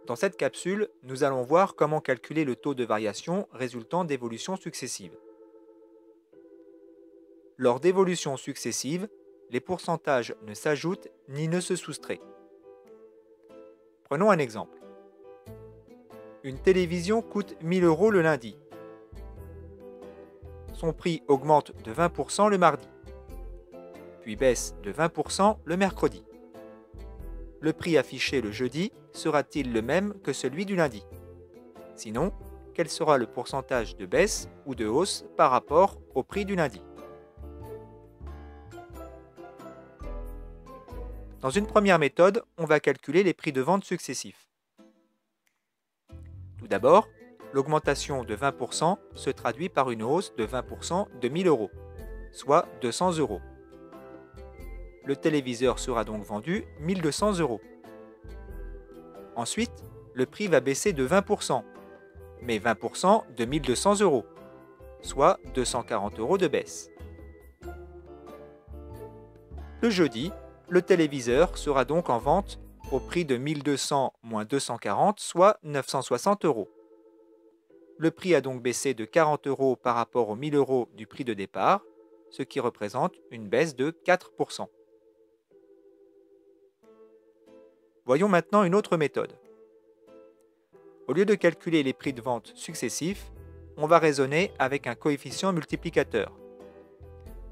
Dans cette capsule, nous allons voir comment calculer le taux de variation résultant d'évolutions successives. Lors d'évolutions successives, les pourcentages ne s'ajoutent ni ne se soustraient. Prenons un exemple. Une télévision coûte 1000 € le lundi. Son prix augmente de 20% le mardi, puis baisse de 20% le mercredi. Le prix affiché le jeudi sera-t-il le même que celui du lundi? Sinon, quel sera le pourcentage de baisse ou de hausse par rapport au prix du lundi? Dans une première méthode, on va calculer les prix de vente successifs. Tout d'abord, l'augmentation de 20% se traduit par une hausse de 20% de 1000 €, soit 200 €. Le téléviseur sera donc vendu 1200 €. Ensuite, le prix va baisser de 20%, mais 20% de 1200 €, soit 240 € de baisse. Le jeudi, le téléviseur sera donc en vente au prix de 1200 moins 240, soit 960 €. Le prix a donc baissé de 40 € par rapport aux 1000 € du prix de départ, ce qui représente une baisse de 4%. Voyons maintenant une autre méthode. Au lieu de calculer les prix de vente successifs, on va raisonner avec un coefficient multiplicateur.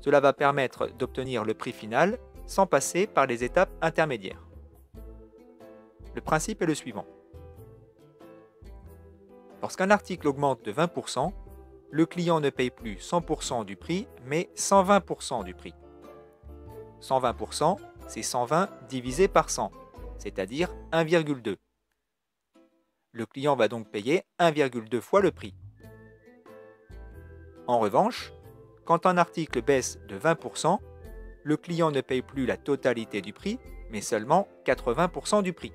Cela va permettre d'obtenir le prix final sans passer par les étapes intermédiaires. Le principe est le suivant. Lorsqu'un article augmente de 20%, le client ne paye plus 100% du prix, mais 120% du prix. 120%, c'est 120 divisé par 100, c'est-à-dire 1,2. Le client va donc payer 1,2 fois le prix. En revanche, quand un article baisse de 20%, le client ne paye plus la totalité du prix, mais seulement 80% du prix.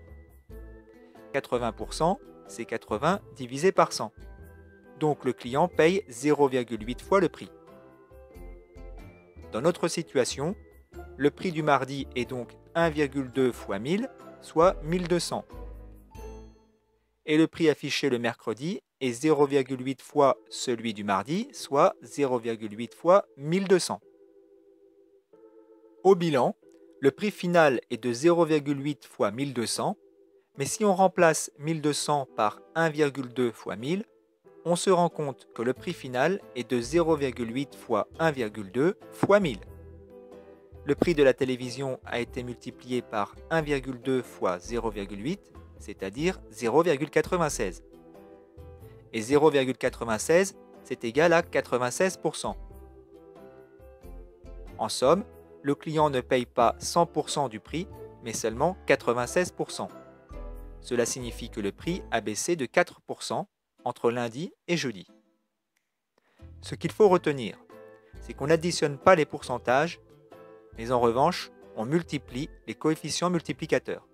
80%, c'est 80 divisé par 100. Donc le client paye 0,8 fois le prix. Dans notre situation, le prix du mardi est donc 1,2 fois 1000, soit 1200. Et le prix affiché le mercredi est 0,8 fois celui du mardi, soit 0,8 fois 1200. Au bilan, le prix final est de 0,8 fois 1200, mais si on remplace 1200 par 1,2 fois 1000, on se rend compte que le prix final est de 0,8 fois 1,2 fois 1000. Le prix de la télévision a été multiplié par 1,2 fois 0,8, c'est-à-dire 0,96. Et 0,96, c'est égal à 96%. En somme, le client ne paye pas 100% du prix, mais seulement 96%. Cela signifie que le prix a baissé de 4% entre lundi et jeudi. Ce qu'il faut retenir, c'est qu'on n'additionne pas les pourcentages, mais en revanche, on multiplie les coefficients multiplicateurs.